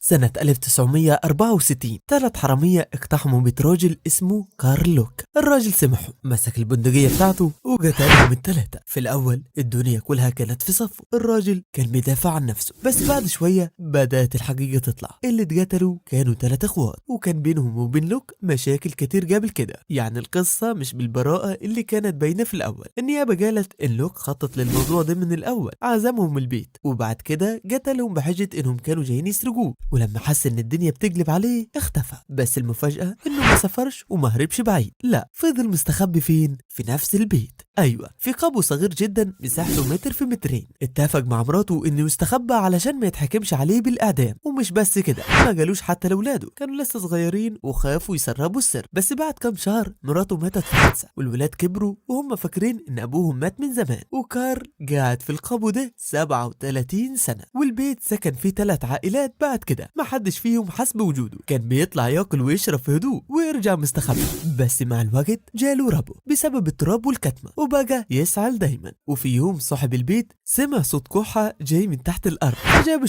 سنة 1964 ثلاث حرامية اقتحموا بيت راجل اسمه كارل لوك. الراجل سمحهم، مسك البندقية بتاعته وقتلهم الثلاثة. في الأول الدنيا كلها كانت في صفه، الراجل كان بيدافع عن نفسه، بس بعد شوية بدأت الحقيقة تطلع. اللي اتقتلوا كانوا 3 اخوات، وكان بينهم وبين لوك مشاكل كتير قبل كده. يعني القصة مش بالبراءة اللي كانت باينة في الأول. النيابة قالت إن لوك خطط للموضوع ده من الأول، عزمهم البيت وبعد كده قتلهم بحجة إنهم كانوا جايين يسرقوه، ولما حس إن الدنيا بتقلب عليه اختفى. بس المفاجأة إنه ما سافرش وما هربش بعيد، لا، فضل مستخبي فين؟ في نفس البيت. ايوه، في قبو صغير جدا مساحته متر في مترين. اتفق مع مراته انه يستخبى علشان ما يتحكمش عليه بالاعدام. ومش بس كده، ما قالوش حتى لاولاده، كانوا لسه صغيرين وخافوا يسربوا السر. بس بعد كام شهر مراته ماتت في حادثه، والولاد كبروا وهم فاكرين ان ابوهم مات من زمان. وكارل قاعد في القبو ده 37 سنه، والبيت سكن فيه 3 عائلات. بعد كده ما حدش فيهم حس بوجوده، كان بيطلع ياكل ويشرب في هدوء ويرجع مستخبي. بس مع الوقت جاله ربو بسبب التراب والكتمه، وبقى يسعل دايما. وفي يوم صاحب البيت سمع صوت كحة جاي من تحت الأرض، فجاب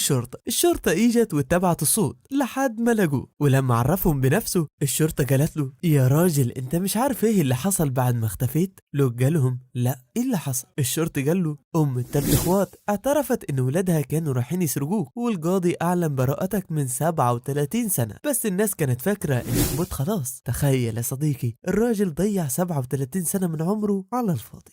الشرطة اجت واتبعت الصوت لحد ما لقوه. ولما عرفهم بنفسه الشرطة قالت له: يا راجل انت مش عارف ايه اللي حصل بعد ما اختفيت؟ لوك قالهم: لا، ايه اللي حصل؟ الشرطي قال له: ال3 اخوات اعترفت ان ولادها كانوا رايحين يسرقوك، والقاضي اعلن براءتك من 37 سنة، بس الناس كانت فاكرة انك مت خلاص. تخيل يا صديقي، الراجل ضيع 37 سنة من عمره على الفاضي.